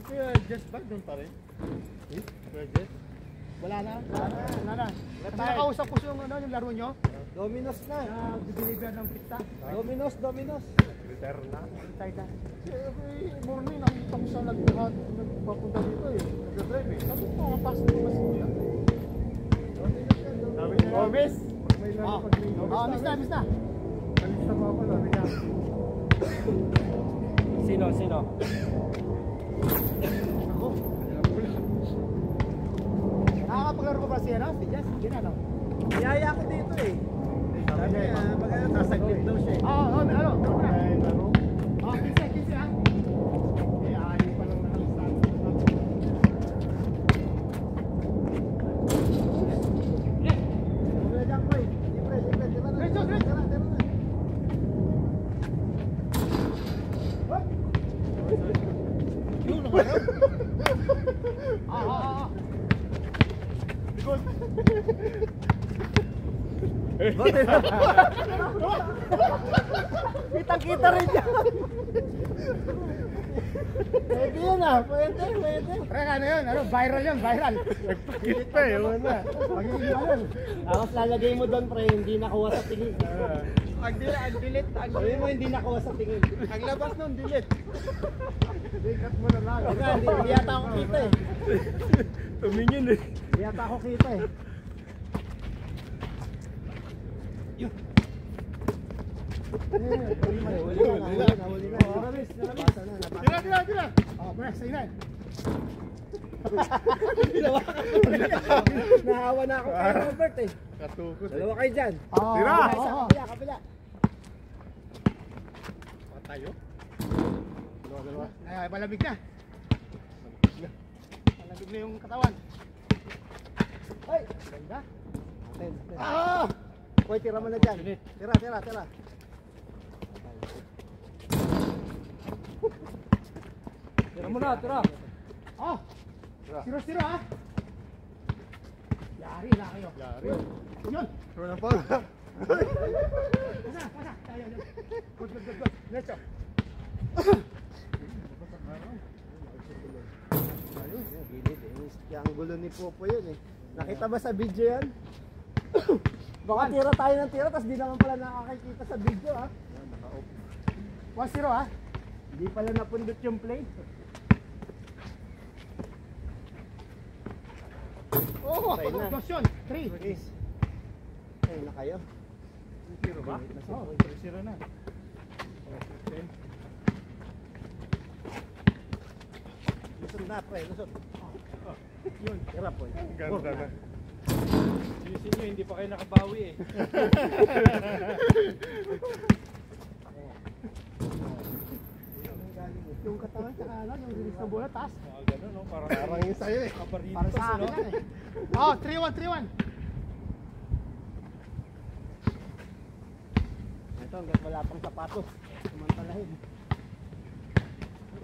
Kuya Jess ba? Doon pa rin? Kuya Jess? Wala na? Wala na. Nakausap ko yung laro nyo? Dominos na. Deliver ng pizza? Dominos. Return na? Retire na. Morning, nakita ko siya nagpapunta dito eh. Nag-drive eh. Sabi ko, makapasok ko mas kuya. Oh, miss! May laro pag may miss na. Miss na pa ako, sabi niya. Sino? Ako. Nakakapaglaro ko ba siya na? Si Jess, hindi na, no? Niyaya ko dito eh. Sabi niya, nasaglit daw siya eh. Ano na? 15 ah. Ayun pa lang na start. Wala dyan ko eh. Siyempre. Yun naman yun. Likod. Kitang-kita rin yan. Pwede yun ah. Pwede. Pre, ano yun? Viral yun, viral. Nagpakit pa eh, yun na. Magiging yun. Tapos lalagay mo doon pre, hindi nakuha sa tingin. Ang delete. Sabi mo hindi nakuha sa tingin. Ang labas nun, delete. Cut mo na lang. Hindi yata ako kita eh. Tumingin eh. Hindi yata ako kita eh. Yun. Huli na. Tira. Oh, pre, sa'yo na. Nahawa na ako kay Robert eh. Katukot eh. Dalawa kayo dyan. Tira! Kapila. Patayo? Dalawa. Ay, malamig na. Malamig na yung katawan. Ay! Ganda. Hoy, tira mo na dyan. Tira. Tira mo na, tira. Oh! 0-0 ah! Yari na kayo. Yari. Yun! Sure na po. Pasa. Tayo. Good. Let's go. Yung gulo ni Popo yun eh. Nakita ba sa video yan? Baka tira tayo ng tira, tapos di naman pala nakakakita sa video ha. 1-0 ah. Hindi pala napundot yung play. Oh, Okay na. Gosyon. 3. Ay, na kayo. 0 ba? Oh, 0 na. Okay. Lusot na pre, lusot. Yun, tira po. Ganda na. Sisi nyo, hindi pa kayo nakabawi eh. Yung katawan tsaka yung release ng bola, taas. Gano'n no, parang yung sa'yo eh. Kabaritos, Para sa akin lang eh. Oh, 3-1. Ito, hanggang wala pang sapatos. Sumantalahin.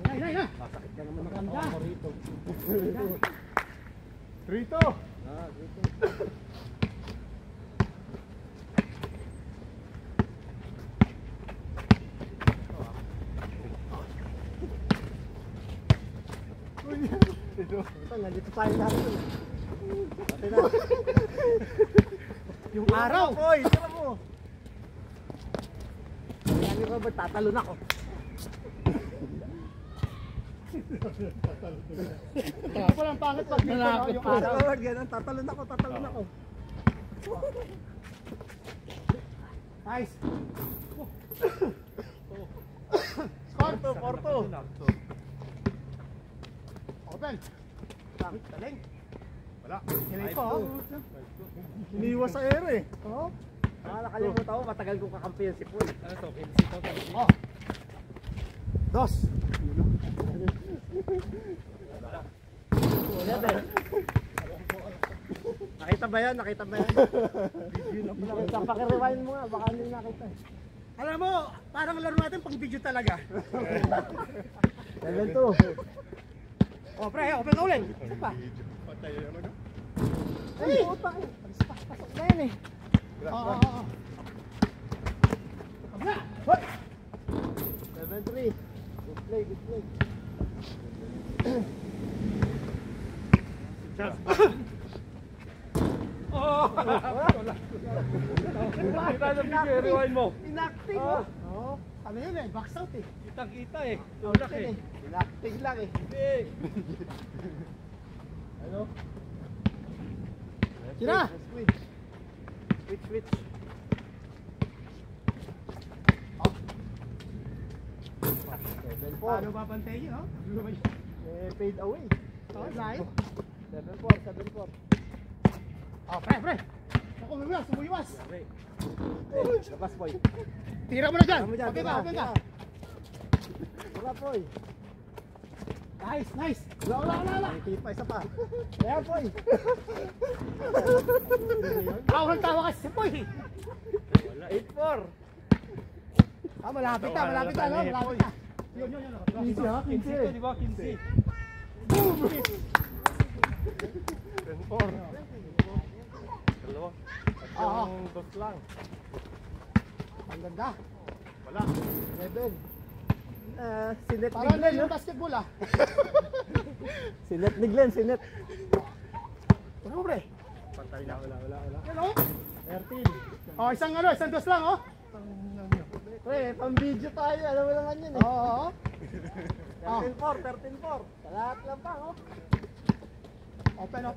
Nay. Sasakit ka naman ng katawan ko rito. 3-2. Dito. Ito, nandito tayo lahat. Pati na. Yung araw. Oy, tira mo. Yan ni Robert, tatalon ako. Ito pa lang pangit pag dito no, yung araw. Robert, ganun, tatalon ako. Nice. Score 4-2. Open. Taling. Wala. Kilay ko. Iniwas sa ere eh. Oo. Nakalimutan ko, matagal kong kakampiyan si Paul. ano to, kinisito to. Oh. 2. Nakita ba yan? Pakirewind mo nga, baka hindi nakita eh. Alam mo, parang laro natin pang video talaga. Level 2. Oh, pre, open ka ulit. Isa pa. Patay naman no? Ay, puta. Pasok na yan eh. Oo. Kabla. Hoy. Level 3. Good play. Oh! Kita na video, rewind mo. Inacting mo. Oo. Ano yun eh, box out eh. Kitang-kita eh. Tulak Tulak eh. eh. Inacting lang eh. Hindi. Ano? Tira! Switch. Switch. Paano papantayin yun, oh? Fade away. Oh, layo. 7-4. Oh, pre. Ako, sumuiwas. Labas, boy. Tira mo na dyan. Tira mo dyan, Okay tira, ka. tira. Wala, boy. Nice. Wala. Nakikita isa pa. Kaya, boy. Tawa kasi si Poy. 8-4. Malapit na, malapit na. Yun. Easy, ha? 15 to, di ba? 15. 10-4. Dalawa. At yung dos lang. Ang ganda. Wala. 11. Sinet ni Parang Glenn, yung no? basketball ah. Sinet ni Glenn, sinet. Ano pre? Pantay na. Wala. Yan oh. 13. Oh, isang dos lang oh. Pre, pang-video tayo. Alam mo naman yun eh. Oo. 13-4. Lahat lang pa, oh. Open.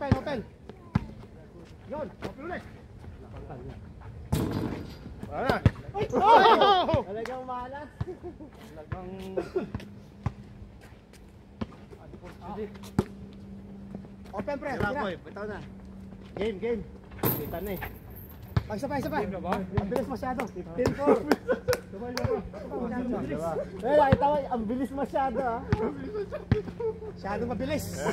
Yun, open ulit. Wala. Oh! Talagang malas. Talagang... Open pre. Tira, boy. Bitaw na. Game. Kita na eh. Isa pa. Game na ba? Ang bilis masyado. 15-4. Well, nakita mo, ang bilis masyado, ah. Masyadong mabilis.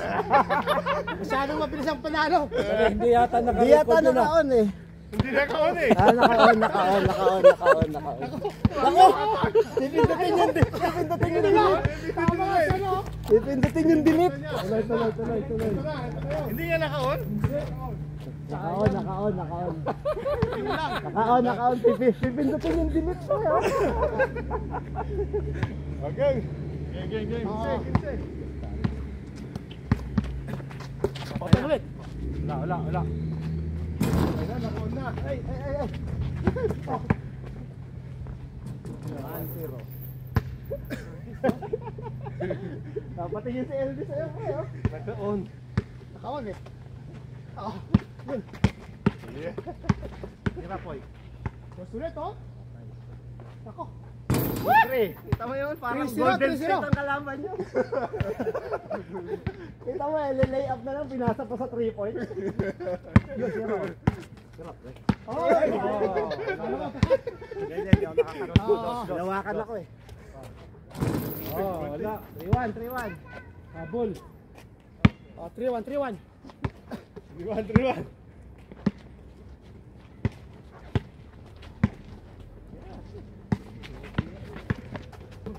Masyadong mabilis ang panalo. Hindi yata naka-on eh. Hindi na kaon eh. Naka-on. Ako! Pipindutin yung Tama ka sa no. Pipindutin yung delete. Tuloy. Hindi nga nakaon? Naka-on. Naka-on. Pipindutin yung delete mo, eh. Okay. Game. Oo. Open ulit. Wala. Naka-on na. Ay. 1-0. Napatingin si Elvis sa'yo, oh. Naka-on. Nakaon eh. Oo. Yun. Tira, boy. Gusto ulit oh. Ako. Pre, kita mo yun, parang 3-0, Golden 3-0. State ang kalaban nyo. Kita mo, lay up na lang, pinasa pa sa 3 points. Yun, zero. Sarap, pre. Oh. Hindi ako nakakaroon. Oo. Lawakan ako eh. Wala. 3-1. Habol. Oh, 3-1. 3-1.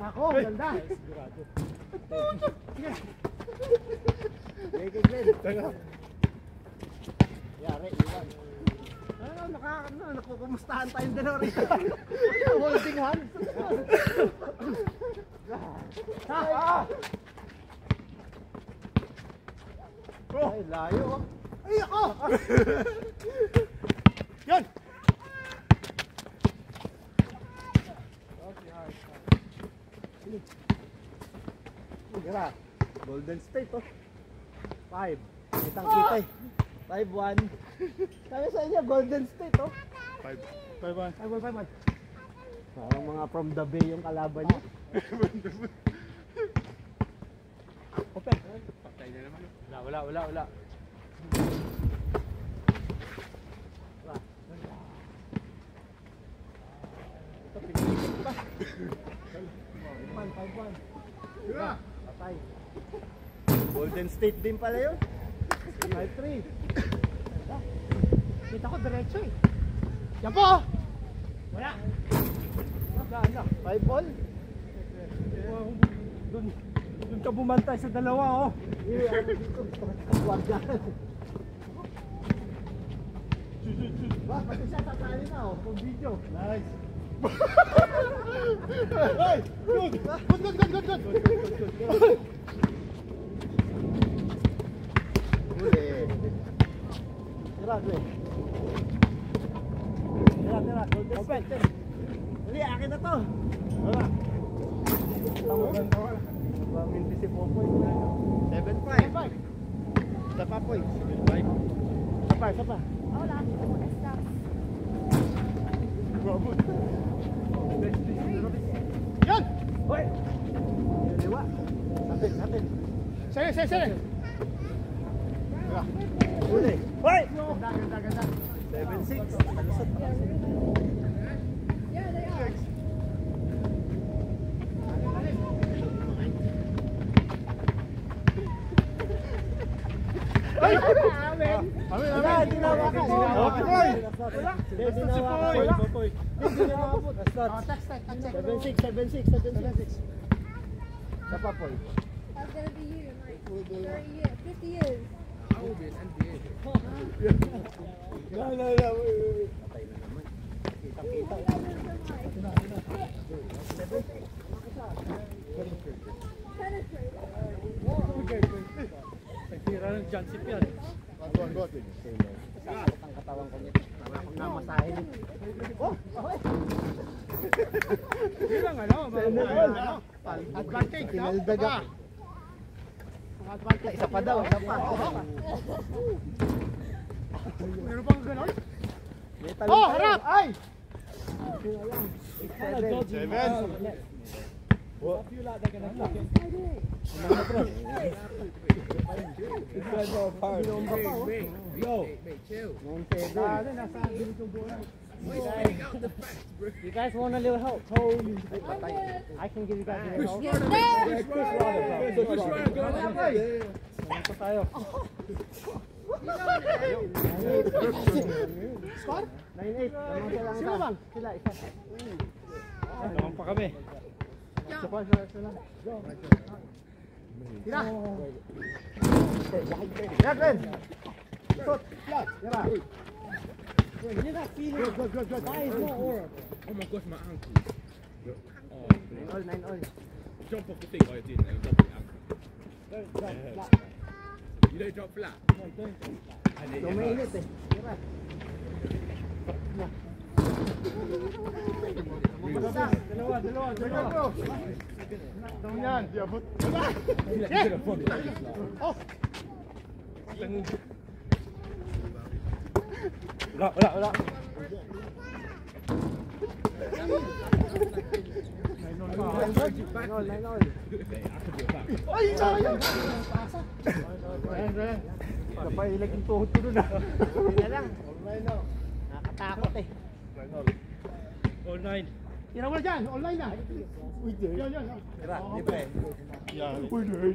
Ako, ganda. Glenn. Yari, iwan. Nakukumustahan tayong dalawa rin. Holding hands. Ay, layo. Ay, ako! Yun! Tira. Golden State, oh. 5. Kitang-kita eh. 5-1. Sabi sa inyo, Golden State, oh. 5-1. 5-1. Parang mga from the Bay yung kalaban niya. Open. Patay na naman. Wala. Ito, pinigil pa. 5-1. Patay. Golden State din pala yun. 5-3. Kita ko diretso eh. Yan po oh. Wala. 5-all. Doon ka bumantay sa dalawa, oh. Huwag yan. Pati siya sasali na, oh. Kung video. Nice. Hey! Good! Huli. Tira, Gwen. Tira, golden spike. Dali, akin na to. Wala. Minti si Popoy. 7-5. Isa pa, Poy. 7-5. Isa pa. Hola, ¿cómo estás? Yan! Hoy! Liwa. Sapin. Sali! Uli. Hoy! Ganda. 7-6. Talusot. Yeah, they are. Wala, hindi na wakas. Poy! Hindi na wakas. Hindi na wakas. Text. 7-6. Isa pa, Poy. That's gonna be you in like 30 years, 50 years. Patay na naman. Kitang-kita. Tira ng Jansip yan. Sakit ang katawan ko nito. Para akong namasahin. Oh! Bilang advantage. Tinaldaga. Advantage. Isa pa daw, isa pa. Meron bang ganon? May Oh, talong harap! tayo. Ay! 7. You guys want a little help? I can give you guys a little help. Ito tayo. Score? 9-8. Sino bang? Sila, isa. Naman pa kami. Isa pa. Tira! Tira, Glenn. Shoot. Tira. You're not feeling it. Good. Why is not aura? Oh my gosh, my ankle. 9 all. Jump off the thing, I didn't. I jumped the ankle. You don't drop flat. Tuminit eh. Tira. Dalawa. Tama yan, diabot. Oh! Wala. 9 all. Ay, sayang! Napailag yung tuhod ko dun ah. Hindi na lang. Nakatakot eh. All 9. Tira mo na dyan, online na. Yan. Tira, libre. Yan. Pwede.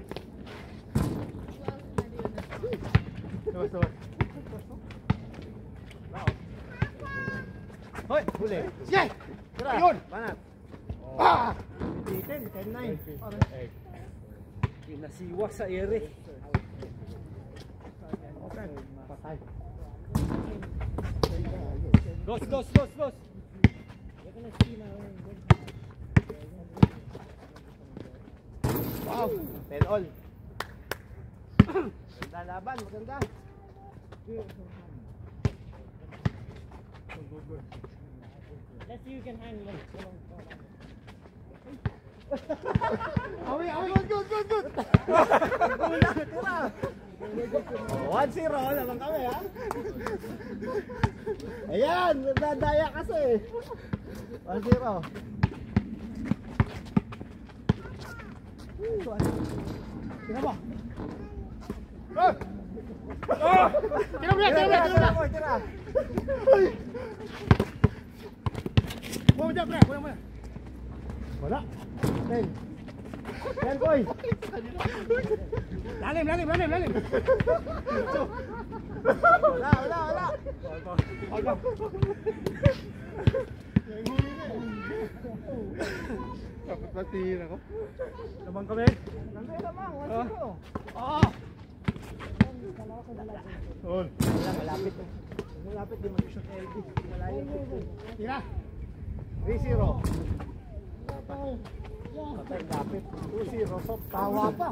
Tawad. Hoy, huli. Sige! Tira. Ayun! Banat. Ah! 10-9. Pinasiwa sa ere. Patay. Dos. Wow, 10 all. Maganda laban, maganda. Let's see who can hang them. Awi, good. Tira. 1-0 naman kami ha. Ayan, nadadaya kasi. 1-0. Tira mo. Tira mo yan. Tira. Buwan mo dyan, pre. Wala. 10. 10 boy. Lalim. Wala. Dapat patiin ako. Naman kami. Nandun lamang, 1-0. Malapit eh. Malapit, di mag-shoot LB. Malayo. Tira. 3-0. Patay, lapit. 2-0. Soft. Tawa pa.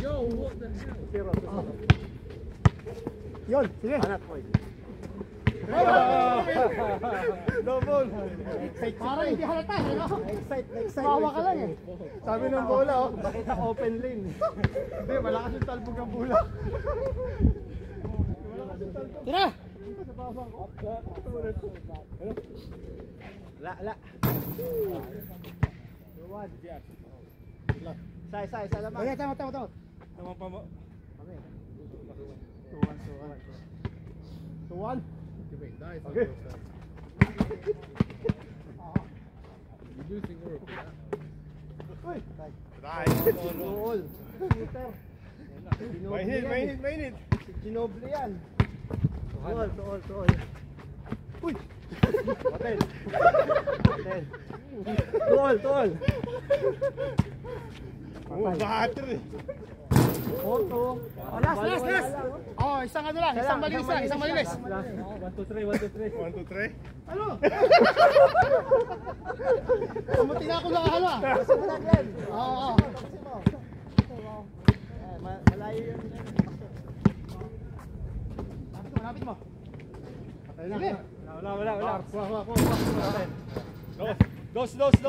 Yo, what the hell? Yun, sige. Anak boy. Double. Parang hindi halata, eh, no? Excite. Mawa ka lang eh. Sabi ng bola, oh. Bakita open lane. Hindi, malakas yung talbog ng bola. Tira! La. Isa naman. Okay, tama. Tama pa mo. Tuwan. Okay. You do think we're okay? Goal. Mainit. Ginoble yan. Tuol. Uy! Hotel. Tuol. Battery. Auto. Oh, last! Oh, isang ano lang, isang malinis. 1, 2, 3, 1, 2, 3. 1, 2, 3. Ano? Kamuti na ako nakahalo ah. Kasi mo lang yan. Oo. Malayo yun. Malapit mo. Sige. Wala. Dos. Wala.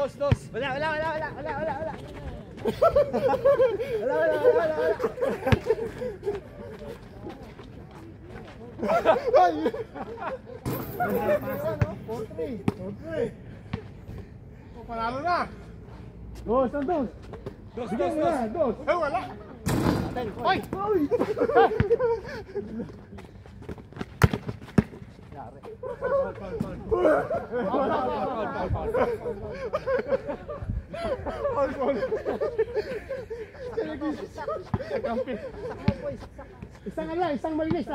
Panalo na. Dos. Bigyan mo na, dos. Wala. Oy! Isang ano lang, isang malinis.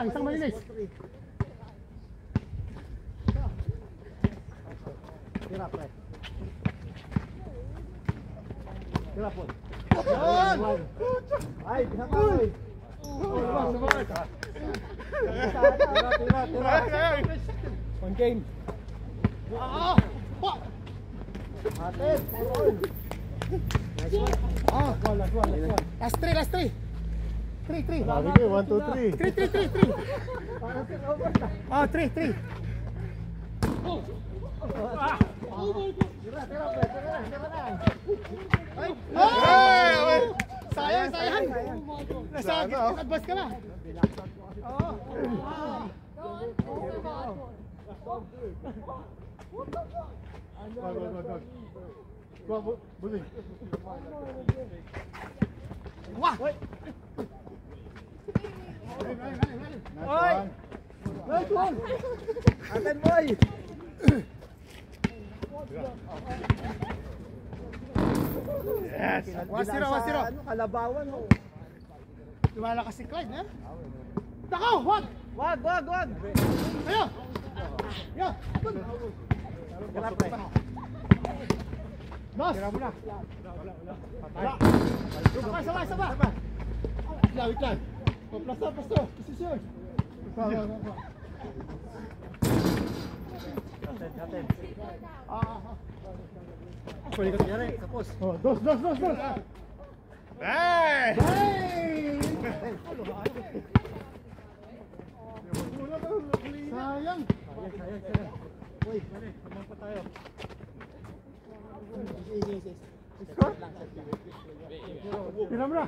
Tira, pre. Tira po. Yun! Ay, isa pa, oy. Tira. One game. Oo! Po! Atin. Oh, last three. 3. 1, 2, 3. 3. Oh, 3. Ay! Sayang. Nasa advance ka na. Oo. Go. Buling. Wah! Oy! Nice one! Atin, boy. Yes. 1-0. Ano, Kalabawan, oh. Lumalakas si Clyde, eh? Takaw! Wag! Wag. Ayo! Yo! Tira, pre. Dos! Tira mo na. Sabay! Wait lang. Oh, plasto. Posisyon. Atin. Palikot niya rin. Tapos. Oh, dos. Hey! Hey! Sayang. Uy, naman pa tayo. Tira mo na.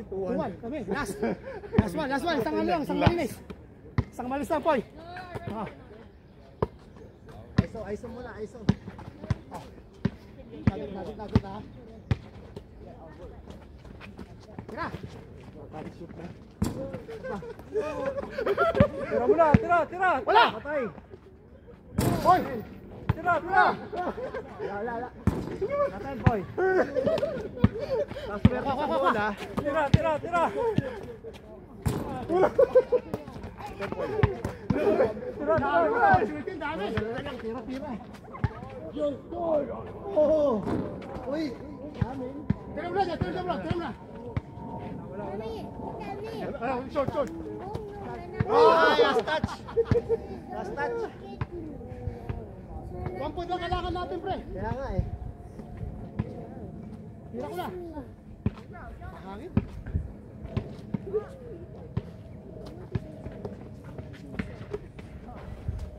Tuwan, kami. Last one. Isang ano lang, isang malinis. Isang malinis lang, Poy. Aiso muna. Nagit ha. Tira. Tira mo na, tira. Wala! Patay. Poy! Tira. Wala. Atin, boy. Tapos meron sa bola. Tira. Tira. Shooting, dami. Tira. Oh. Uy, amin. Tira mo na. Short. Last touch. 1 point lang kailangan natin, pre. Kaya nga eh. Tira ko na. Mahangin.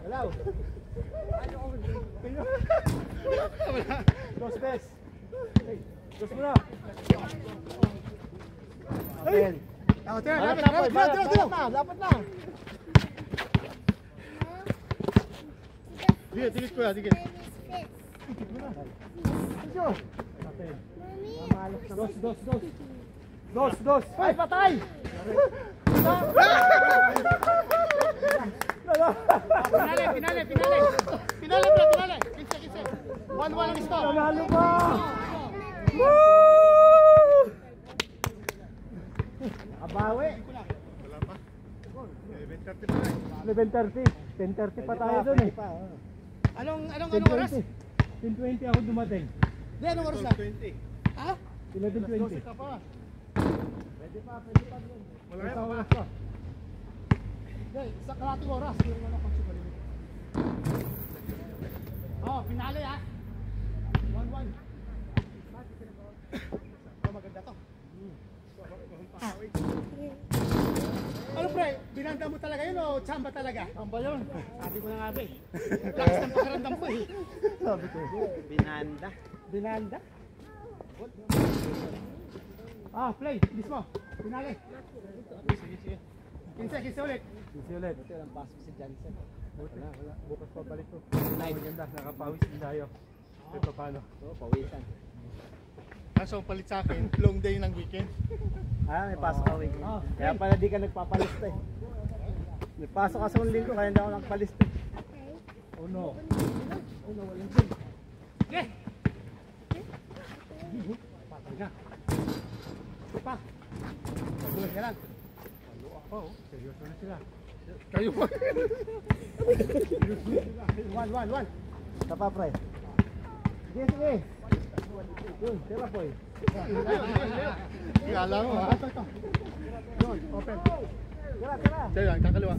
Galaw. Dos bes. Dos mo na. Apel. Ako, tira, Dapat dapat, na, dapat. dapat na. Sige, tigit ko yan, tigit. Dos. Ay, patay! Pinale. Pinale. 15. 1-1 ang score. Nanalo pa! Abawi. Wala pa. 11:30 pa lang. 11:30. 10:30 pa tayo dun eh. Anong oras? 10:20 ako dumating. Di, anong oras na? 20. Ha? 11:20. Ka pa. Pwede pa. Wala yan. Oras pa. Di, sa kalating oras. Yung ano pang sumalimit. Oh, pinale ha. 1-1. Oh, maganda to. Ano pre, binanda mo talaga yun o tsamba talaga? Tsamba yun. Sabi ko na nga ba eh. Lakas ng pakaramdam ko eh. Sabi ko. Binanda. Binanda? Ah, play. Mismo. Pinali. Sige. 15 ulit. Sisi ulit. Ito ang pass ko si Jansen. Wala. Bukas pa balik ko. Maganda, nakapawis din tayo. Ito paano? Oo, pawisan. Kaso ang palit sa akin, long day ng weekend. May pasok ka weekend. Kaya pala di ka nagpapalista eh. May pasok ka sa linggo kaya hindi ako nagpalista eh. Oh no. Okay. Patay na. Pa. Buhay ka lang. Ako, seryoso na sila. Kayo pa. 1. Tapa pre. Sige. Yun, tira po eh. Kala mo ha? Yun, open. Tira. Sa'yo lang, kakaliwa.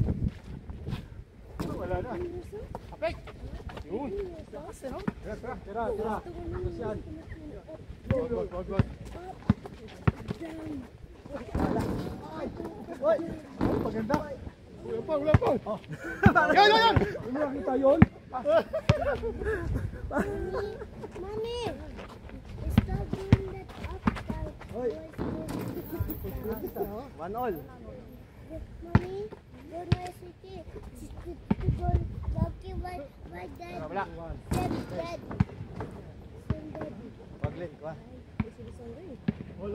Wala na. Apek. Yun. Tira. Tapos yan. Wag. Uy! Maganda. Wala pa. Yan. Ano nakita yun? Mommy, stop doing that upside. Oy. 1-all. Mommy, you're my sweetie. To go lucky my dad. Wala. Dad. Paglit ka. Ol.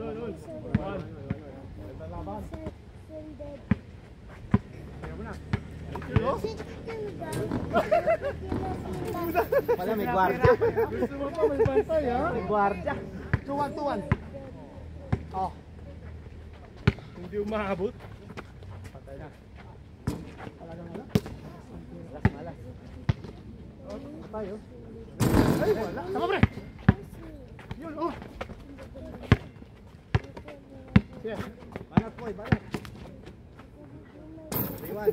Wala may gwardiya. Gusto mo pa, may bantay ha? May gwardiya. 2-1. Oh. Hindi umaabot. Patay na. Talagang wala. Malas. Tayo. Ay, wala. Tama pre. Yun, oh. Sige. Banat po, banat. 3-1.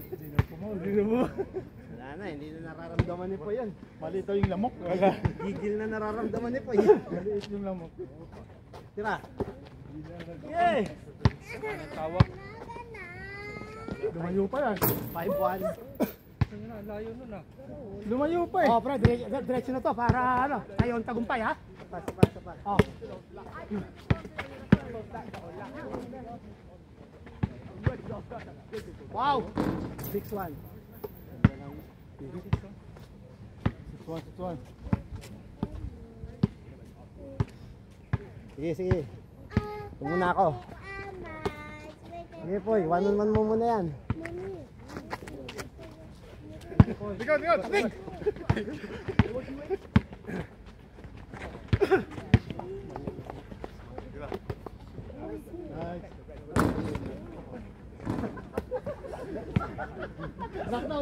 Hindi mo. Wala na, hindi na nararamdaman ni po yun. Mali daw yung lamok. Wala. Gigil na nararamdaman ni po yun. Maliit yung lamok. Tira. Yay! Tawag. Lumayo pa yan. 5-1. Lumayo pa eh. Oh, pre, diretso na to para ano, tayo ang tagumpay ha. Pas. Oh. Wow. 6-1. 6-1. Sige. Tumuna ako. Sige po, 1-1 mo muna yan. Ikaw. Tabing.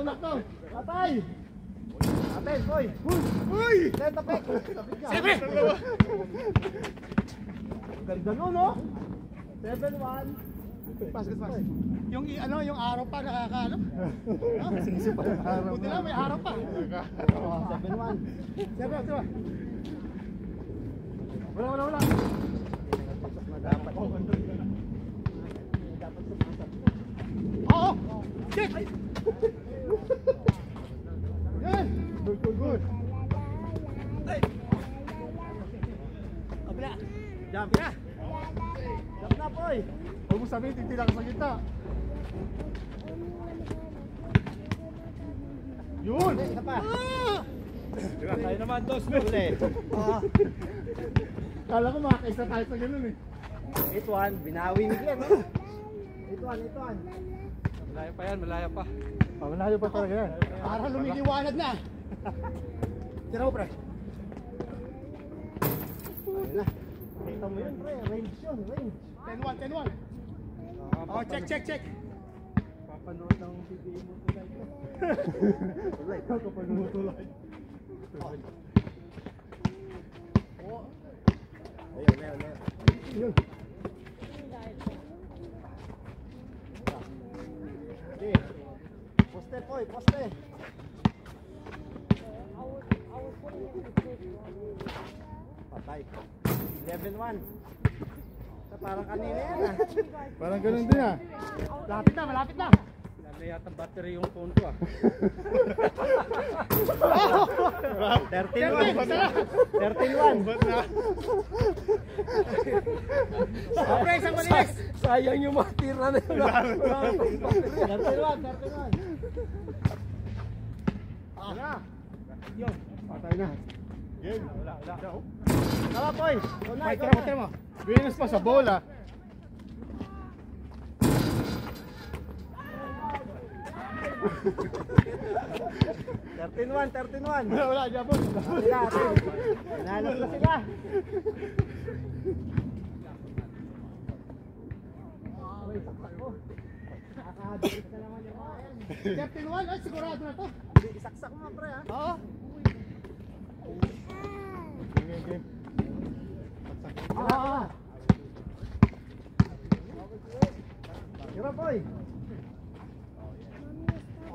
Knockdown. Patay! Patay, boy! Uy! Let tapik! Tapik ka! Sige, pre. Ganda nun, no? 7-1. Yung araw pa nakakaano. Isip pa ng araw. Buti lang may araw pa. 7-1. Sige. Wala. Dapat. Dapat sumasap. Oo! Shit! Yan! Good, good, good. Kabila. Jump na. Jump na, boy. Huwag mo sabihin, titila ka sa gitna. Yun! Isa pa. Diba, tayo naman, dos. Uli. Kala ko makakaisa tayo sa ganun eh. 8-1. Binawi ni Glenn, no? 8-1. Malaya pa yan, malaya pa. Malayo pa talaga yan. Para lumiliwanag na. Tira mo, pre. Ayun na. Kita mo yun, pre. Range yun, range. 10-1. Oh, check. Papanood ng PBA mo tonight. Right. Kapag mutulay. Ayun. Yun. Okay. Poste, boy. Poste. Patay. 11-1. Parang kanina yan, ah. Parang ganun din ah. Malapit na. Lalo yata battery yung phone ko, ah. 13-1. Ba't na? Pre, isang malinis. Sayang yung mga tira na yun. 31. Yun. Patay na. Game. Wala. Tama, boy. May tira mo. Venus pa sa bola. Wala, Japon. Pinalas na sila. Uy, saksak ko. Nakakadikit na naman yung mga yan. 13-1, ay sigurado na to. Isaksak mo, pre, ha? Oo. Game. Oo. Tira, boy.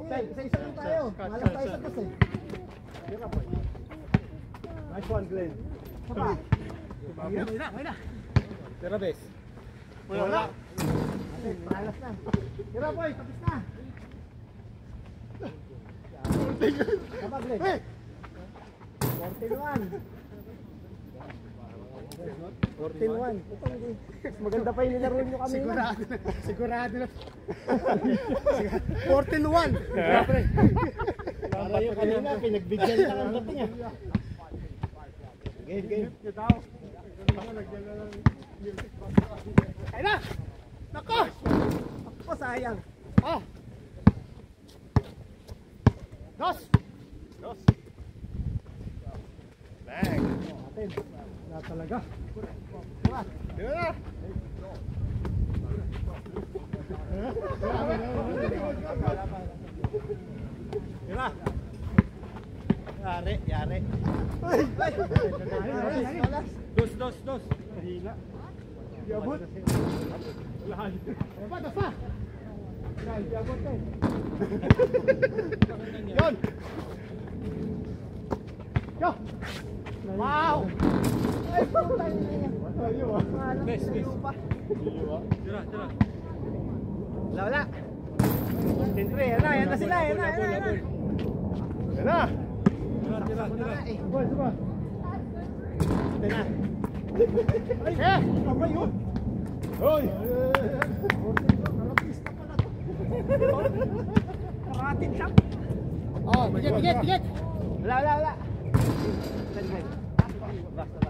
Okay, isa-isa lang tayo. Malas tayo sa tos, eh. Tira, boy. Nice one, Glenn. Sapa. May na. Tira, bes. Wala. Malas na. Tira, boy. Tapos na. Sapa, Glenn. 14-1. Ito, hindi. Maganda pa yung nilaro nyo kami. Sigurado na. 14-1. Para yung kanina, pinagbigyan lang ang dating, ah. Game. Ay na! Nako! Ako, sayang. Oh! Dos! Bang! Atin. Na talaga. Tira. Di ba na? Tira. Yari. Dos. Hila. Diabot. Lahat. Dos pa. Diabot eh. Yun. Yo. Wow! Ay, putang ina. Ayaw ah. Bes. Ayaw. Tira. Wala. Siyempre, yan na sila. Yan na. Tira. Boy, diba? Ito na. Eh! Abay yun! Hoy! Karapista pala to. Karatin siya. Oh, bigat! Wala. Basta.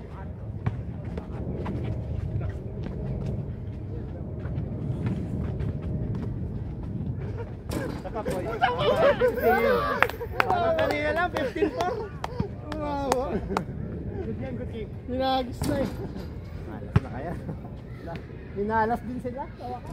Saka, boy. Parang kanina lang, 15-4. Wow! Good game. Hinagis na eh. Malas na kaya. Minalas din sila. Tawa ka.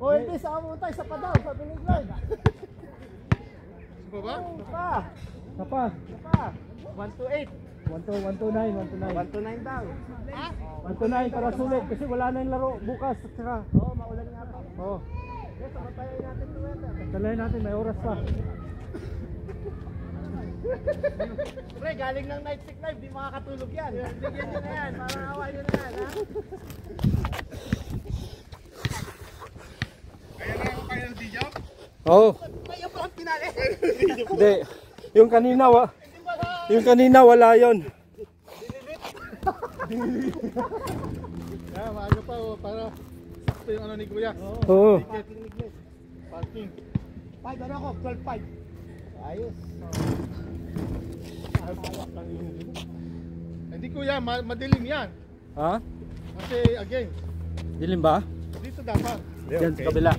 Oh, hindi. Saan mo tayo? Sa pa daw. Sabi ni Glenn. Sa baba? Pa. Sapa. 1-8. 129, 129. 1-9 daw. 129 para sulit kasi wala na yung laro bukas at saka. Oo, maulan nga pa. Oo. Yes, sabantayan natin ito. Dalayan natin, may oras pa. Pre, galing ng night sick live, di makakatulog yan. Bigyan nyo na yan, parang awain nyo na yan, ha? Oo. May abang pinali. Hindi. Yung kanina wala yon. Kaya maaga pa para sakto yung ano ni Kuya. Oo. Parking. 5, ano ako? 12-5. Ayos. Hindi Kuya, madilim yan. Ha? Kasi again, Dilim ba? dito dapat. Diyan sa kabila.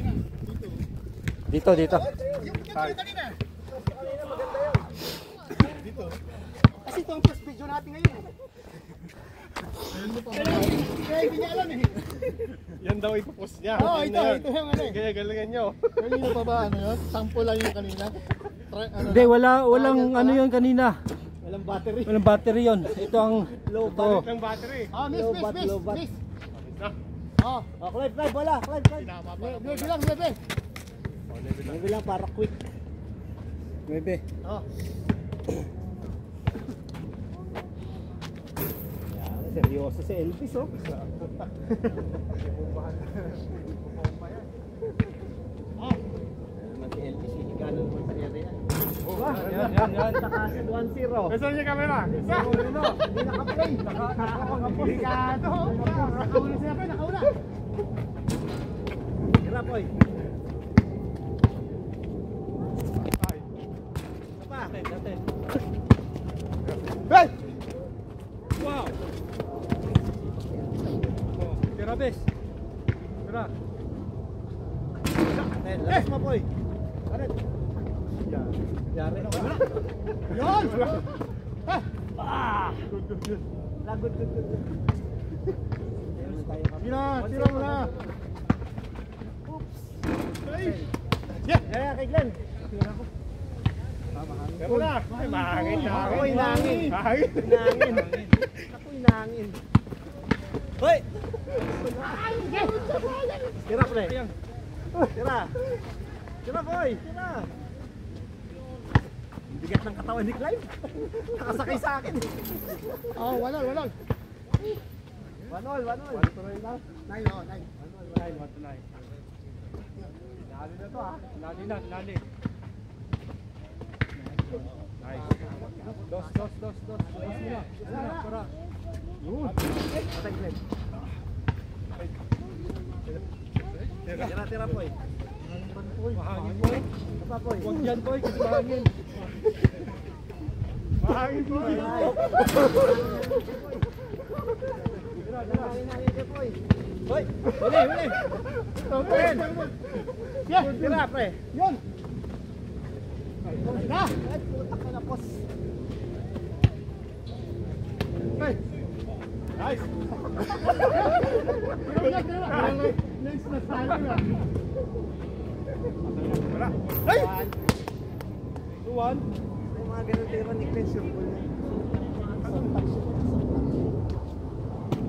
Dito. Yung kanina. Dito. Kasi ito ang first video natin ngayon. Kaya hindi niya alam eh. Yan daw ipopost niya. Oo, ito yung ano eh. Kaya galingan nyo. Kanina pa ba ano yun? Sample lang yung kanina. Hindi, walang ano yon kanina. Walang battery. Walang battery yon. Ito ang Low ito. Ng battery. Ah, miss. Low bat. Ah, Oh, Clive, wala. Clive. tinama pa. Bebe lang, bebe. Maybe lang para quick. Bebe. Oh. Yan, seryoso si Elvis, oh. Naman si Elvis, hihiga na naman sa area. Yan. Nakasid 1-0. Nasaan yung camera? Isa! Hindi nakaplay. Delikado. Nakauna siya pa, nakauna. Hirap, boy. Hey! Wow. Tira bes. Tira. Lakas mo, boy. Ano? Yari. Yun! Good. Tira mo na. Kay Glenn. Pero na! Ay, mahangin. Ako inangin. Mahangin. Inangin. Ako inangin. Hoy! Tira, pre. Tira. Tira, boy. Tira. Bigat ng katawan ni Clive. Nakasakay sa akin. Oh, walol. 1-1. 9, oh, 9. Nali na to ah. Nali. Nice. Dos. Tara. Patay, Glenn. Tira, boy. Mahangin boy. Apa, boy? Huwag yan boy, kasi mahangin. Mahangin boy. Inangin, boy. Hoy! Huli! Okay. Tira, pre. Yun! Na! Ay, putak ka na, pos. Okay. Nice. Tira. Next na tayo na. Wala. Ay! 2-1. May mga ganun tira ni Glenn Sherwood.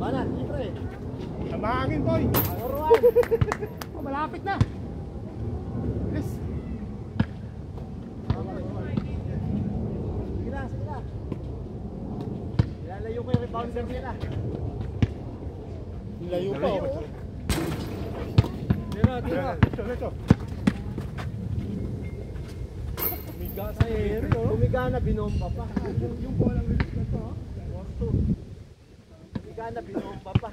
Banat, pre. Mahangin boy. Forward. Oh, malapit na. Bilis. Sige na. Ilalayo ko yung rebounder nila. Layo pa. Oh. Tira. Ito. Umiga sa area, oh. Umiga na, binomba pa. Yung bolang release na to. Umiga na, binomba pa.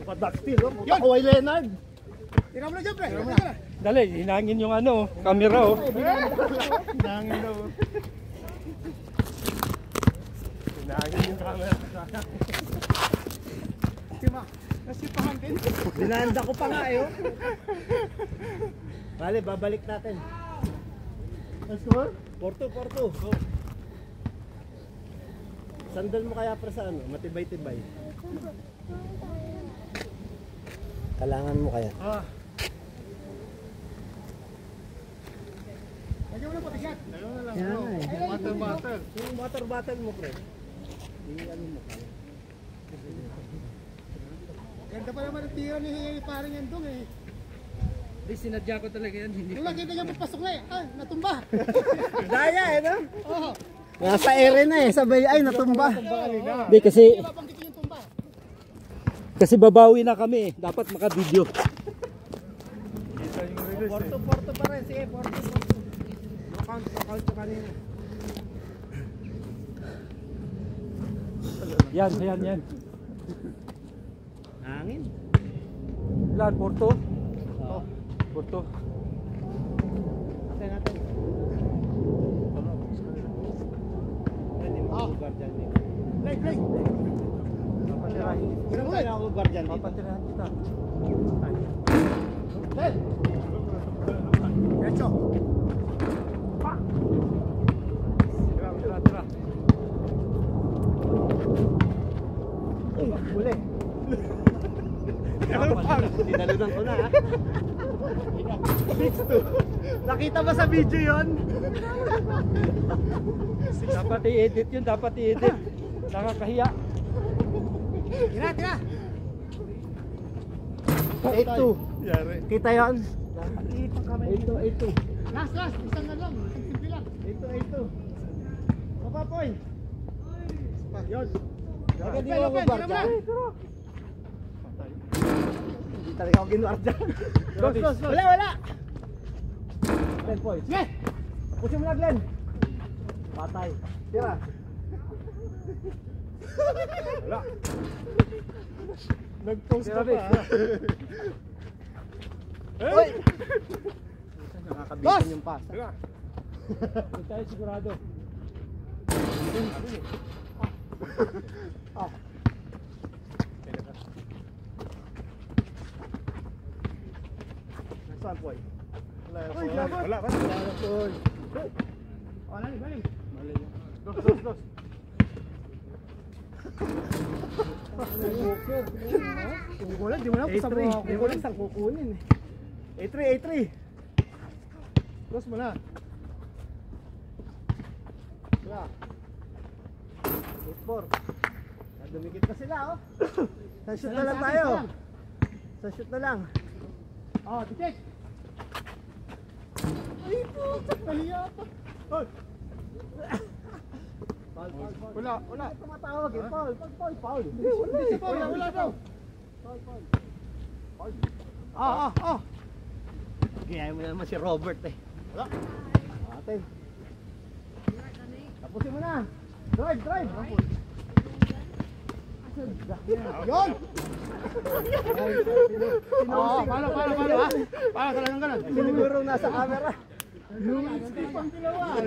Padak still, oh. Yun! Kawhi Leonard. Tira mo na dyan, pre. Dali, hinangin yung ano, camera oh. Hinangin daw. Hinangin yung camera. Nasipahan din. Dinanda ko pa nga, eh, oh. Bale, babalik natin. Score? Porto. Sandal mo kaya para sa ano? Matibay-tibay. Kailangan mo kaya. Yan na eh. Water bottle. Yung water bottle mo, pre. Hindi ano mo kaya. Ganda pa naman ang tira ni parang yan doon eh. Hindi, sinadya ko talaga yan. Hindi Kung nakita niya papasok na eh. Ay, natumba. Daya eh, no? Oo. Nasa ere na eh. Sabay ay natumba. Hindi kasi Babanggitin yung tumba. babawi na kami. Dapat maka-video. kita yung release eh. Porto pa rin. Sige, Porto. Knockout ka kanina. Yan. Hangin. Ilan? Porto? Porto. Natin. Hindi mo lugar dyan eh. Play. Papatirahin. Hindi mo kaya lugar dyan dito. Papatirahin kita. Diretso. Tira. Uli. Dinalunan ko na ha. Nakita ba sa video yon? Dapat i-edit yun. Nakakahiya. Tira. 8-2. Yari. Kita yon? 8-2. Last. Isang na lang. Simple lang. 8-2. Papa Poy. Yun. Open, Hindi mo open, lugar tira mo dyan. na. Hindi talaga ako ginuar dyan. Close. Wala. Glenn Poy. Sige. Pusin mo na Glenn. Patay. Tira. Wala. Nag-post ka Grabe. pa. Hoy! Nakakabitin yung pasa. Tira. Hindi tayo sigurado. Nasaan Poy? Wala. Poy. Balik. Dos. Hindi ko lang A3. Hindi ko lang saan kukunin eh. A3. Close mo na. Tira. 8-4. Dumikit na sila oh. Sa shoot na lang tayo. Sa shoot na lang. Oh, titik. Ay, putak. Nahiya pa. Hoy. Foul. Wala. Tumatawag eh. Foul. Hindi siya pa. Wala daw. Kaya mo na naman si Robert eh. Wala. Ate. Tapusin mo na. Drive. Yun. Oo, paano ha? Paano talagang ganun? Siguro nasa camera. Pang ginawa.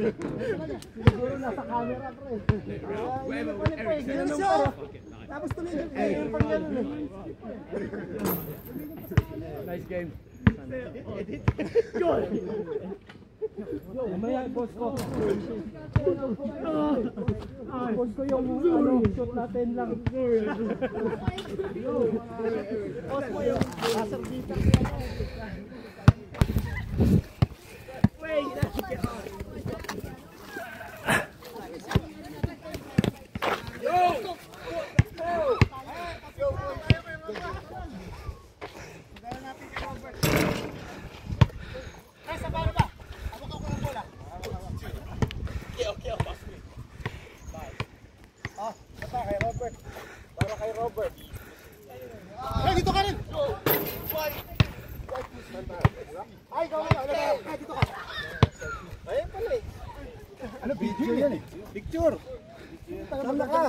Siguro nasa camera pre. Whatever, Ano pa eh, ganun siya, pero. Okay, nice. Tapos tuloy yung pang ganun eh. Nice game. Mamaya, boss ko. Boss ko yung shoot natin lang. Boss mo yung laser dito. Para kay Robert. Ay, dito ka rin. Ay, dito ka. Ayun pala eh. Ano video yan eh? Picture. Tama ka.